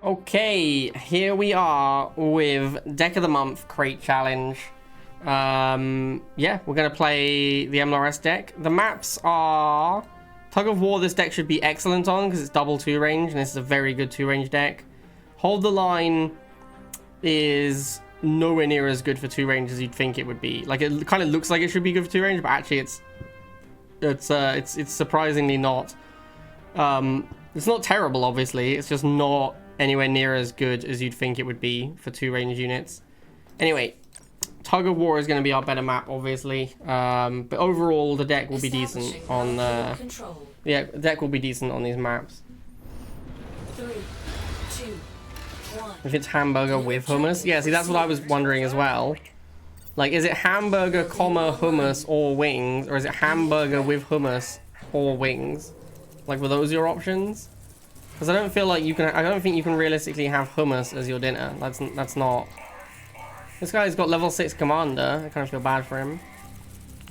Okay, here we are with Deck of the Month Crate Challenge. Yeah, we're going to play the MLRS deck. The maps are... Tug of War, this deck should be excellent on because it's double 2-range, and this is a very good 2-range deck. Hold the Line is nowhere near as good for 2-range as you'd think it would be. Like, it kind of looks like it should be good for 2-range, but actually it's surprisingly not. It's not terrible, obviously. It's just not anywhere near as good as you'd think it would be for 2-range units. Anyway, Tug of War is going to be our better map, obviously. But overall, the deck will be decent on yeah, the deck will be decent on these maps. 3, 2, 1. If it's hamburger with hummus, yeah. See, that's what I was wondering as well. Like, is it hamburger, comma, hummus, or wings, or is it hamburger with hummus or wings? Like, were those your options? Because I don't feel like you can. I don't think you can realistically have hummus as your dinner. That's not. This guy's got level 6 commander. I kind of feel bad for him.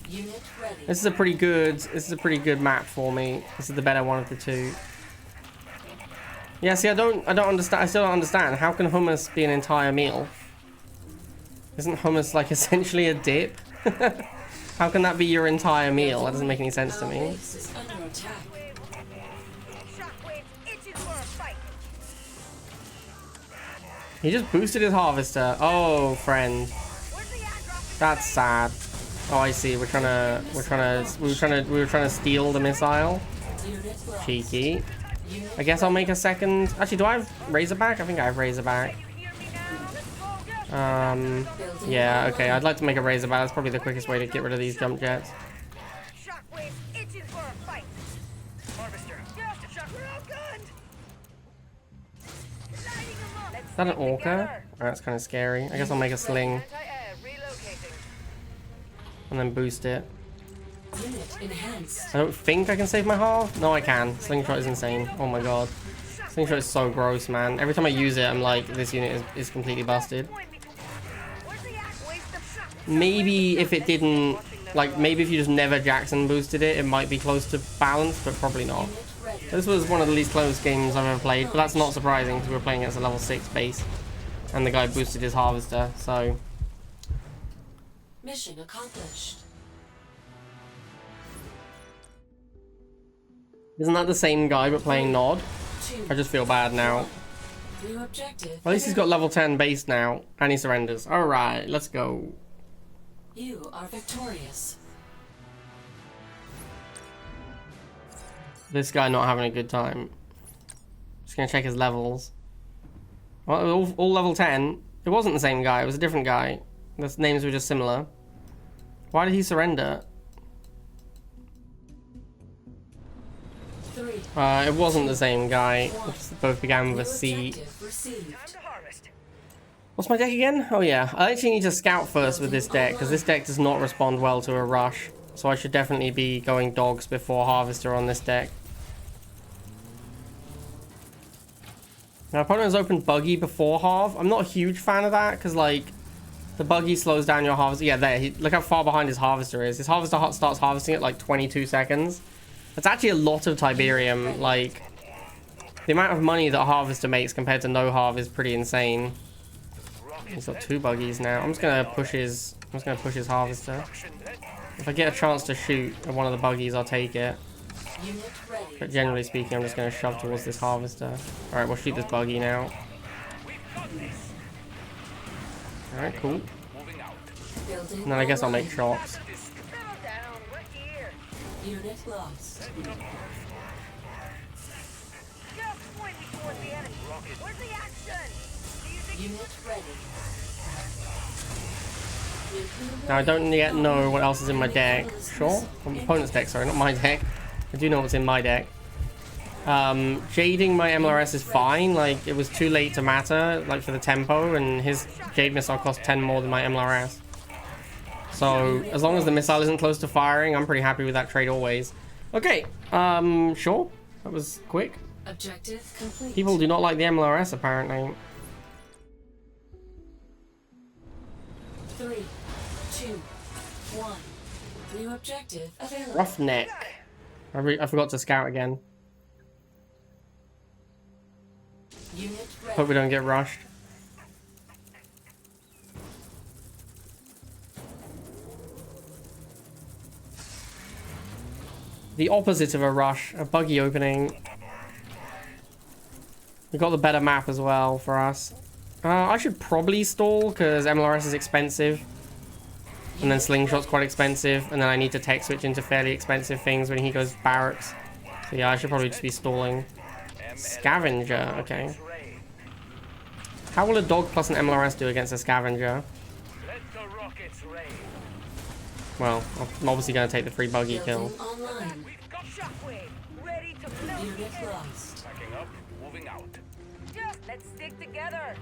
Unit ready. This is a pretty good. This is a pretty good map for me. This is the better one of the two. Yeah. See, I don't understand. I still don't understand. How can hummus be an entire meal? Isn't hummus like essentially a dip? How can that be your entire meal? That doesn't make any sense to me. Base is under attack. He just boosted his harvester. Oh, friend. That's sad. Oh, I see. We were trying to steal the missile. Unit lost. Cheeky. I guess I'll make a second. Actually, do I have Razorback? I think I have Razorback. Yeah, okay. I'd like to make a Razorback. That's probably the quickest way to get rid of these jump jets. Is that an Orca? Oh, that's kind of scary. I guess I'll make a Sling and then boost it. Unit enhanced. I don't think I can save my half. No, I can. Slingshot is insane. Oh my god. Slingshot is so gross, man. Every time I use it, I'm like, this unit is completely busted. Maybe if it didn't... Like, maybe if you just never Jackson boosted it, it might be close to balanced, but probably not. Unit ready. This was one of the least close games I've ever played, but that's not surprising because we were playing against a level 6 base. And the guy boosted his harvester, so... Mission accomplished. Isn't that the same guy but playing Nod? 2. I just feel bad now. New objective. At least he's got level 10 base now, and he surrenders. Alright, let's go. You are victorious. This guy not having a good time. Just gonna check his levels. Well, all level 10. It wasn't the same guy, it was a different guy. The names were just similar. Why did he surrender? 3. It wasn't the same guy. Both began with a C. Objective received. What's my deck again? Oh yeah, I actually need to scout first with this deck because this deck does not respond well to a rush. So I should definitely be going dogs before harvester on this deck. My opponent has opened buggy before halve. I'm not a huge fan of that because like the buggy slows down your harvester. Yeah, there. Look how far behind his harvester is. His harvester starts harvesting at like 22 seconds. That's actually a lot of Tiberium. Like the amount of money that a harvester makes compared to no harv is pretty insane. He's got 2 buggies now. I'm just gonna push his harvester. If I get a chance to shoot at one of the buggies, I'll take it. Unit ready. But generally speaking, I'm just gonna shove towards this harvester. Alright, we'll shoot this buggy now. Alright, cool. Building And then I guess I'll make online. shots. Unit lost. Unit ready. Now I don't yet know what else is in my deck. Sure? Opponent's deck, sorry, not my deck. I do know what's in my deck. Jading my MLRS is fine. Like, it was too late to matter, like, for the tempo, and his Jade missile cost 10 more than my MLRS. So, as long as the missile isn't close to firing, I'm pretty happy with that trade always. Okay, sure. That was quick. Objective complete. People do not like the MLRS, apparently. 3, 2, 1. New objective available. Roughneck. I forgot to scout again. Unit Hope ready. we don't get rushed. The opposite of a rush, a buggy opening. We got the better map as well for us. I should probably stall because MLRS is expensive. And then Slingshot's quite expensive. And then I need to tech switch into fairly expensive things when he goes barracks. So yeah, I should probably just be stalling. Scavenger, okay. How will a dog plus an MLRS do against a scavenger? Well, I'm obviously going to take the free buggy kill. Building online. Unit lost. Backing up, moving out. Let's stick together.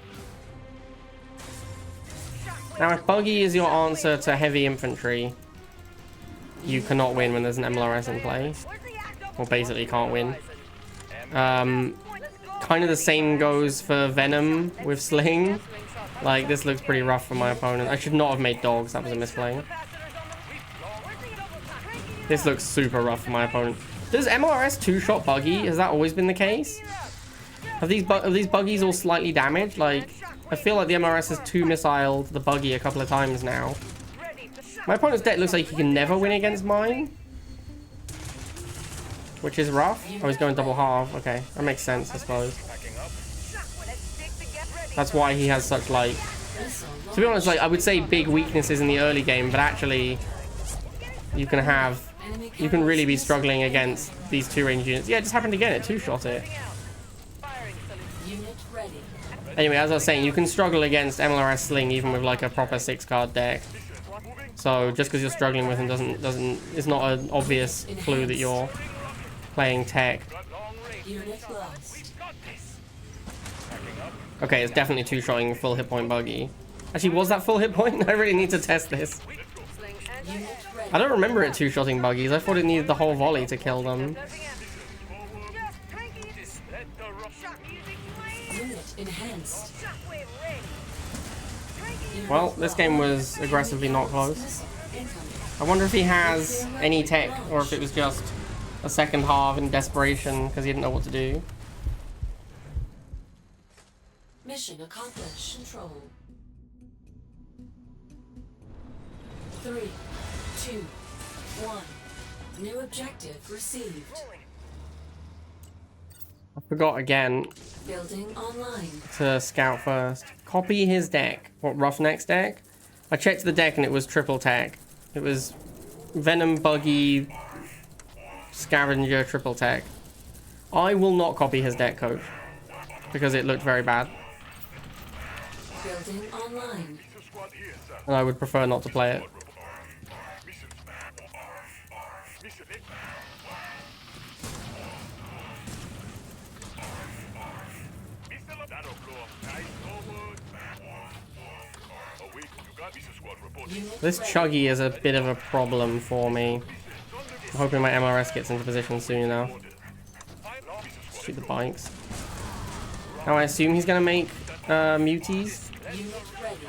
Now, if buggy is your answer to heavy infantry, you cannot win when there's an MLRS in play. Or basically can't win. Kind of the same goes for Venom with Sling. Like, this looks pretty rough for my opponent. I should not have made dogs. That was a misplay. This looks super rough for my opponent. Does MLRS two-shot buggy? Has that always been the case? Are these buggies all slightly damaged? Like, I feel like the MLRS has two-missiled the buggy a couple of times now. My opponent's deck looks like he can never win against mine. Which is rough. Oh, he's going double half. Okay, that makes sense, I suppose. That's why he has such, like... To be honest, like, I would say big weaknesses in the early game, but actually... You can really be struggling against these two range units. Yeah, it just happened again. It two-shot it. Unit ready. Anyway, as I was saying, you can struggle against MLRS Sling even with like a proper 6-card deck. So just because you're struggling with him is not an obvious clue that you're playing tech. Unit lost. Okay, it's definitely two-shotting full hit point buggy. Actually, was that full hit point? I really need to test this. Unit ready. I don't remember it two-shotting buggies. I thought it needed the whole volley to kill them. Unit enhanced. Well, this game was aggressively not close. Missile incoming. I wonder if he has any tech, or if it was just a second half in desperation because he didn't know what to do. Mission accomplished. Control. 3, 2, 1. New objective received. I forgot again Building online. to scout first. Copy his deck. What, Roughneck's deck? I checked the deck and it was triple tech. It was Venom, Buggy, Scavenger, triple tech. I will not copy his deck, coach, because it looked very bad. Building online. And I would prefer not to play it. Unit This ready. Chuggy is a bit of a problem for me. I'm hoping my MRS gets into position soon enough. Shoot the bikes. Now I assume he's gonna make muties. Unit ready.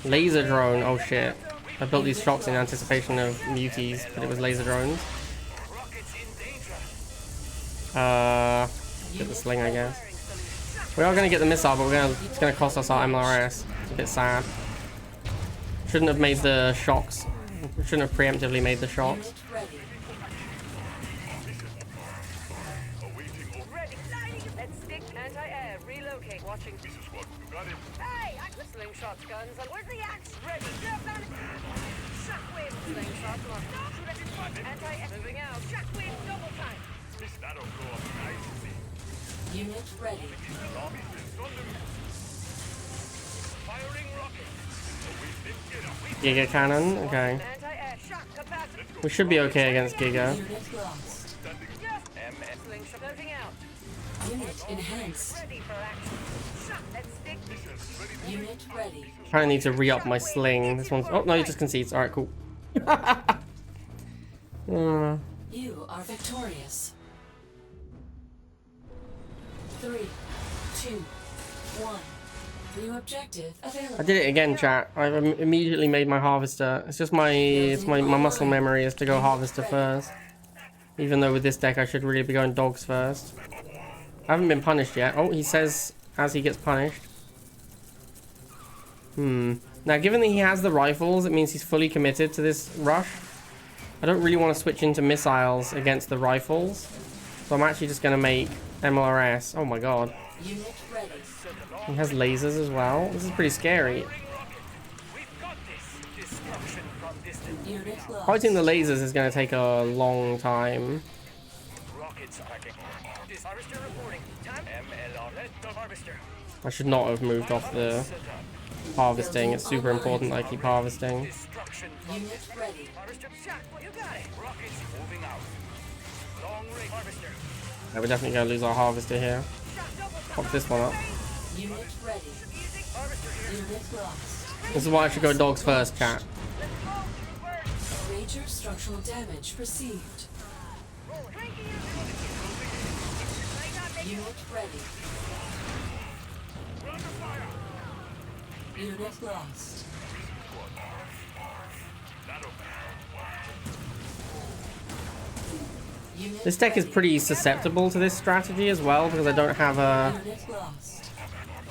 Laser drone. Oh shit. I built these shocks in anticipation of muties, but it was laser drones. Get the sling, I guess. We are gonna get the missile, but it's gonna cost us our MRS. It's a bit sad. Shouldn't have made the shocks. Shouldn't have preemptively made the shocks. Unit ready. Ready. Let's stick anti-air. Relocate. Watching. Hey, I got slingshots, guns. Where's the axe? Ready. Shockwave. Slingshot. Anti-air. Moving out. Shockwave. Double time. Unit ready. Giga cannon. Okay. Anti-air. Shock capacity. We should be okay against Giga. Unit lost. Slingshot. Moving out. Unit enhanced. Ready for action. Shock. Let's stick. Unit ready. Trying to need to re-up my sling. This one's... Oh, no, he just concedes. Alright, cool. You are victorious. 3, 2, 1. New objective available. I did it again, chat. I immediately made my harvester. It's just my muscle memory is to go harvester first. Even though with this deck I should really be going dogs first. I haven't been punished yet. Oh, he says as he gets punished. Now, given that he has the rifles, it means he's fully committed to this rush. I don't really want to switch into missiles against the rifles. So I'm actually just going to make MLRS. Oh my god. Unit ready. He has lasers as well. This is pretty scary. Unit lost. Fighting the lasers is going to take a long time. I should not have moved off the harvesting. It's super important I keep harvesting. Unit ready. Yeah, we're definitely going to lose our harvester here. Pop this one up. Unit ready. Unit lost. This is why I should go dogs first, chat. Major structural damage received. Unit ready. Unit lost. Unit This deck is pretty susceptible to this strategy as well because I don't have a Unit lost.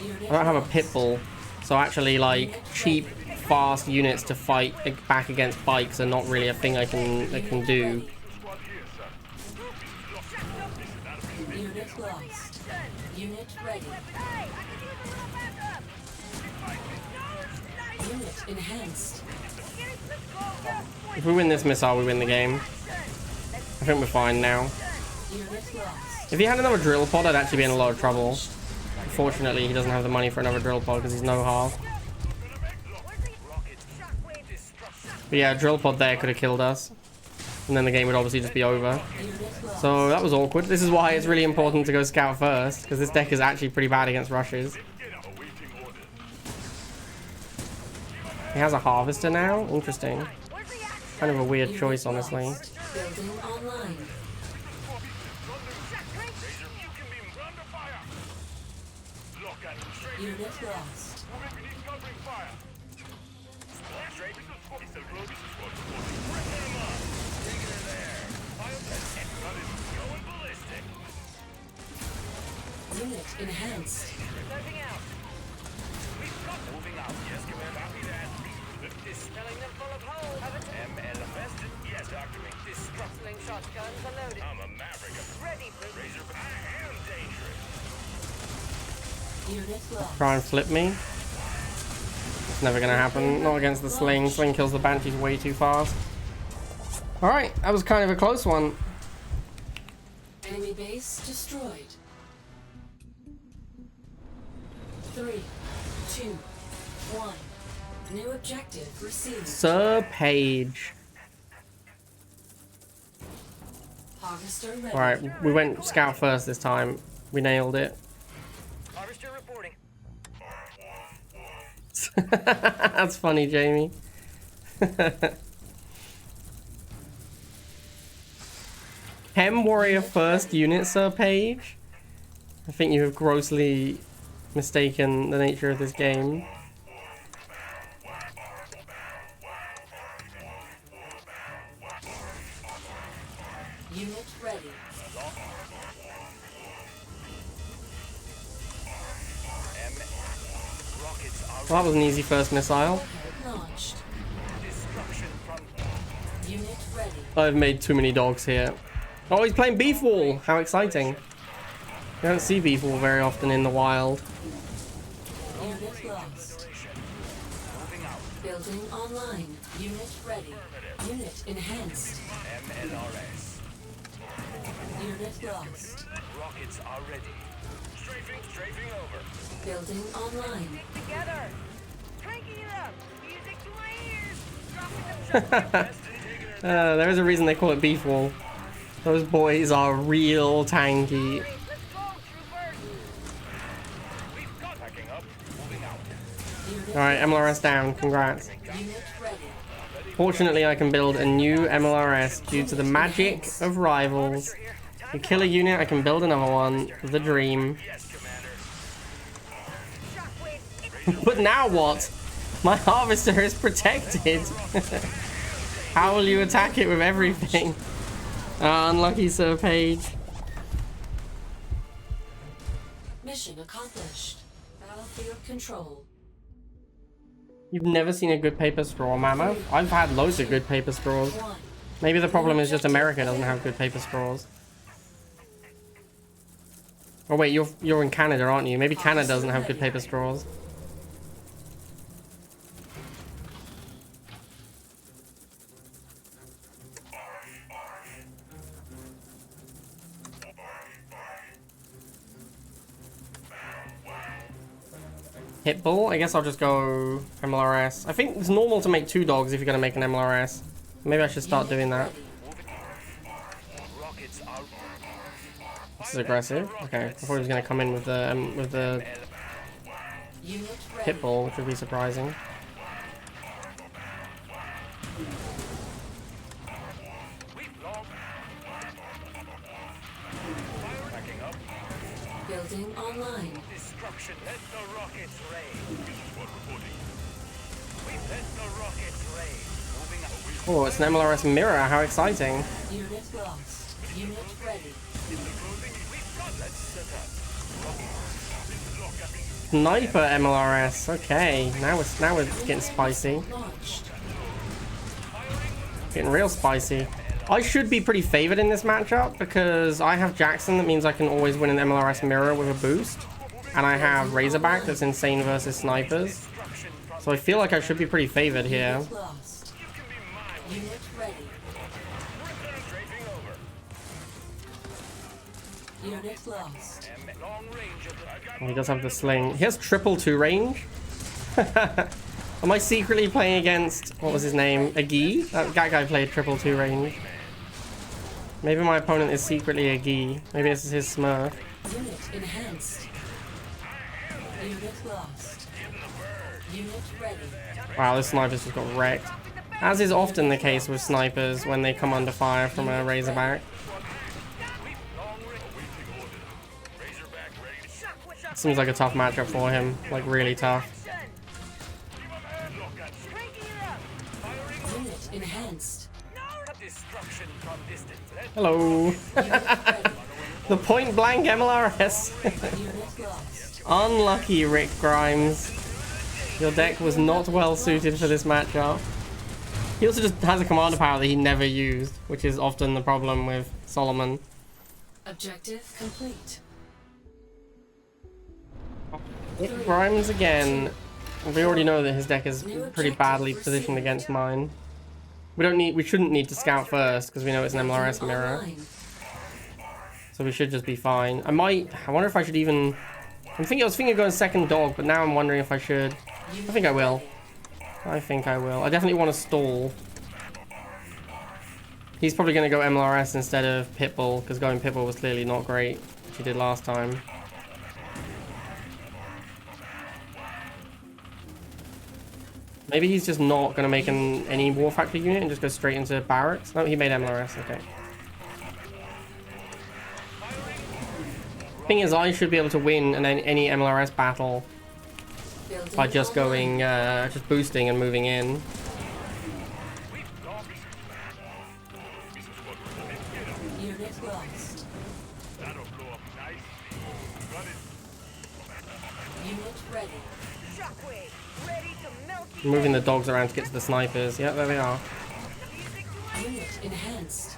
Unit I don't have a lost. pit bull. So actually like cheap fast units to fight back against bikes are not really a thing I can do. Unit lost. Unit ready. Unit enhanced. If we win this missile, we win the game. I think we're fine now. Unit lost. If he had another drill pod, I'd actually be in a lot of trouble. Unfortunately, he doesn't have the money for another drill pod because he's no half. But yeah, a drill pod there could have killed us. And then the game would obviously just be over. Unit lost. So that was awkward. This is why it's really important to go scout first, because this deck is actually pretty bad against rushes. He has a harvester now? Interesting. Kind of a weird choice, honestly. Building online. Unit lost. Unit enhanced. Filling them full of holes. Slingshot guns are loaded. I'm a maverick. Ready for razor. I am dangerous. Unit lost. Try and flip me. It's never gonna happen. Not against the sling. Sling kills the banshees way too fast. Alright, that was kind of a close one. Enemy base destroyed. 3, 2, 1. New objective received. Sir Page. Harvester ready. Alright, we went scout first this time. We nailed it. Harvester reporting. That's funny, Jamie. Chem Warrior first unit, Sir Page? I think you have grossly mistaken the nature of this game. Unit ready. Well, that was an easy first missile. Launched. Unit ready. I've made too many dogs here. Oh, he's playing Beef Wall. How exciting. You don't see Beef Wall very often in the wild. Unit lost. Building online. Unit ready. Unit enhanced. Unit lost. Rockets are ready. Strafing over. Building online. Together. Cranking it up. Music to my ears. Dropping them There is a reason they call it Beef Wall. Those boys are real tanky. Let's go, troopers. We've got packing up. Moving out. Unit Alright, MLRS down. Congrats. Unit ready. Fortunately, I can build a new MLRS due to the magic of rivals. You kill a unit, I can build another one. The dream. Yes, Commander. Shockwave. But now what? My harvester is protected. How will you attack it with everything? Unlucky Sir Page. Mission Mission accomplished. Battlefield control. You've never seen a good paper straw, Mammoth? I've had loads of good paper straws. 1. Maybe the problem is just America doesn't have good paper straws. Oh wait, you're in Canada, aren't you? Maybe Canada doesn't have good paper straws. Pitbull? I guess I'll just go MLRS. I think it's normal to make 2 dogs if you're gonna make an MLRS. Maybe I should start doing that. Rockets out. This is aggressive. Okay, I thought he was gonna come in with the Unit ready. Pitbull, which would be surprising. Backing up. Building online. Destruction. Let the rockets rain. This is what reporting. We've let the rockets rain. Moving up. Oh, it's an MLRS mirror. How exciting! Unit lost. Unit ready. We've got. Let's set up. Sniper MLRS. Okay, now we're getting spicy. Launched. Getting real spicy. I should be pretty favored in this matchup because I have Jackson. That means I can always win an MLRS mirror with a boost. And I have Razorback that's insane versus snipers. So I feel like I should be pretty favored here. Unit lost. Unit ready. Penetrating over. Unit lost. Long range of the. He does have the sling. He has triple 2 range. Am I secretly playing against, what was his name? Agi? That guy played triple 2 range. Maybe my opponent is secretly Agi. Maybe this is his Smurf. Unit enhanced. Unit lost. Unit ready. Wow, this sniper's just got wrecked. As is often the case with snipers when they come under fire from a Razorback. Seems like a tough matchup for him. Like, really tough. Unit enhanced. Destruction from distance. Let Hello. Unit ready. The point blank MLRS. Unit lost. Unlucky, Rick Grimes. Your deck was not well suited for this matchup. He also just has a commander power that he never used, which is often the problem with Solomon. Objective complete. Rick Grimes again. We already know that his deck is pretty badly positioned against mine. We shouldn't need to scout first because we know it's an MLRS mirror. Online. So we should just be fine. I wonder if I should even... I was thinking of going second dog, but now I'm wondering if I should. I think I will. I definitely want to stall. He's probably going to go MLRS instead of Pitbull, because going Pitbull was clearly not great, which he did last time. Maybe he's just not going to make any War Factory unit and just go straight into barracks. No, he made MLRS, okay. Thing is, I should be able to win any MLRS battle Building by just online. going, just boosting and moving in. Unit lost. that'll blow up nice. Got it. Unit ready. Shockwave, ready to melt you. Moving the dogs around to get to the snipers. Yeah, there they are. Unit enhanced.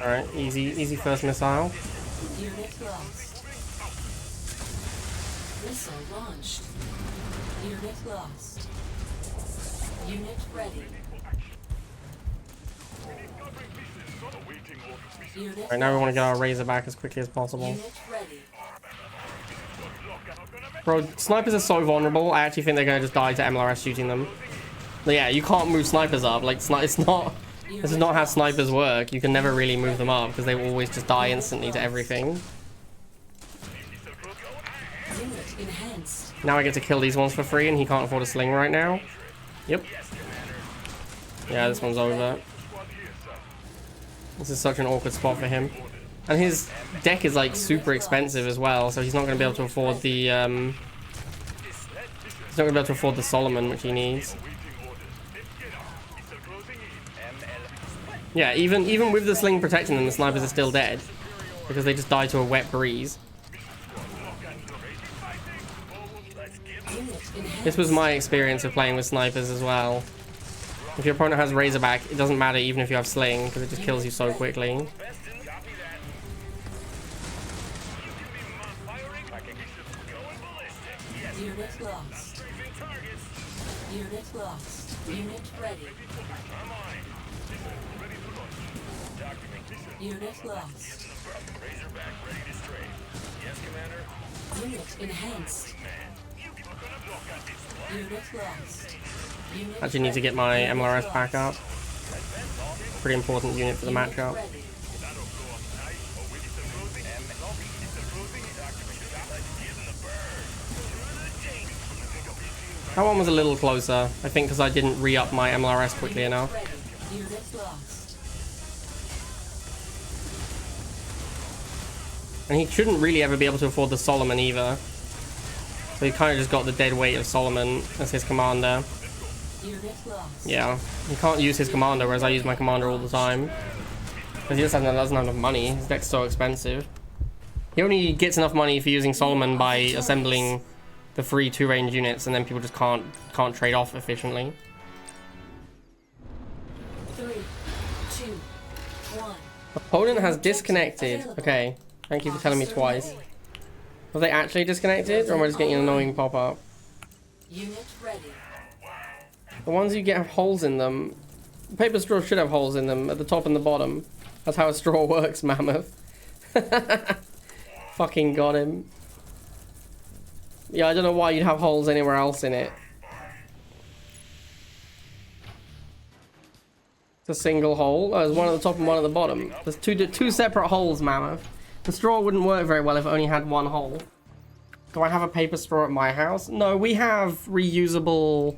Alright, easy first missile. Unit lost. Missile launched. Unit lost. Unit ready. Unit Alright, now we want to get our Razorback as quickly as possible. Unit ready. Bro, snipers are so vulnerable, I actually think they're going to just die to MLRS shooting them. But yeah, you can't move snipers up. Like, it's not... This is not how snipers work. You can never really move them up because they will always just die instantly to everything. Unit enhanced. Now I get to kill these ones for free and he can't afford a sling right now. Yep. Yeah, this one's over. This is such an awkward spot for him. And his deck is like super expensive as well, so he's not going to be able to afford the he's not going to be able to afford the Solomon, which he needs. Yeah, even with the sling protecting them, the snipers are still dead. Because they just die to a wet breeze. This was my experience of playing with snipers as well. If your opponent has Razorback, it doesn't matter even if you have Sling, because it just kills you so quickly. Unit lost. Unit lost. Unit ready. Unit lost. Razorback ready to strafe. Yes, Commander. Unit enhanced. Unit lost. Unit Actually need to get my ready. MLRS Unit back up. lost. Pretty important unit for the Unit matchup. ready. That one was a little closer, I think because I didn't re-up my MLRS quickly enough. Ready. Unit lost. And he shouldn't really ever be able to afford the Solomon either. So he kind of just got the dead weight of Solomon as his commander. Unit lost. Yeah, he can't use his commander, whereas I use my commander all the time. Because he doesn't have enough money, his deck's so expensive. He only gets enough money for using Solomon by assembling the free 2-range units, and then people just can't trade off efficiently. 3, 2, 1. Opponent has disconnected. Okay, thank you for telling me twice. Were they actually disconnected, or am I just getting an annoying pop-up? Unit ready. The ones you get have holes in them. Paper straw should have holes in them at the top and the bottom. That's how a straw works, Mammoth. Fucking got him. Yeah, I don't know why you'd have holes anywhere else in it. It's a single hole. Oh, there's one at the top and one at the bottom. There's two separate holes, Mammoth. The straw wouldn't work very well if it only had one hole. Do I have a paper straw at my house? No, we have reusable...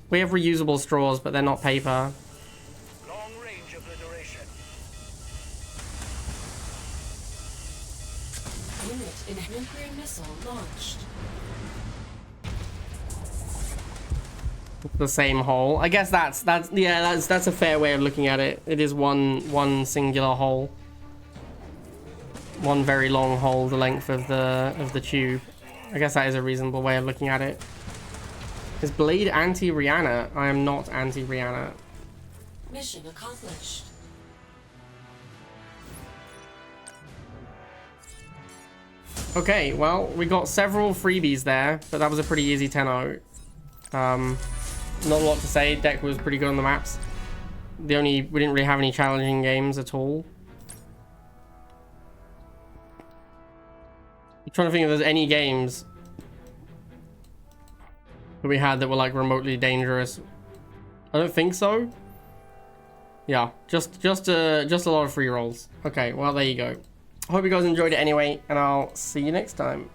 We have reusable straws, but they're not paper. Long range obliteration. Unit in nuclear missile launched. The same hole. I guess that's a fair way of looking at it. It is one singular hole. One very long hole, the length of the tube. I guess that is a reasonable way of looking at it. Is Blade anti-Rihanna? I am not anti-Rihanna. Mission accomplished. Okay, well, we got several freebies there, but that was a pretty easy 10-0. Not a lot to say. Deck was pretty good on the maps. We didn't really have any challenging games at all. I'm trying to think if there's any games that we had that were like remotely dangerous. I don't think so. Yeah, just a lot of free rolls. Okay, well there you go. I hope you guys enjoyed it anyway, and I'll see you next time.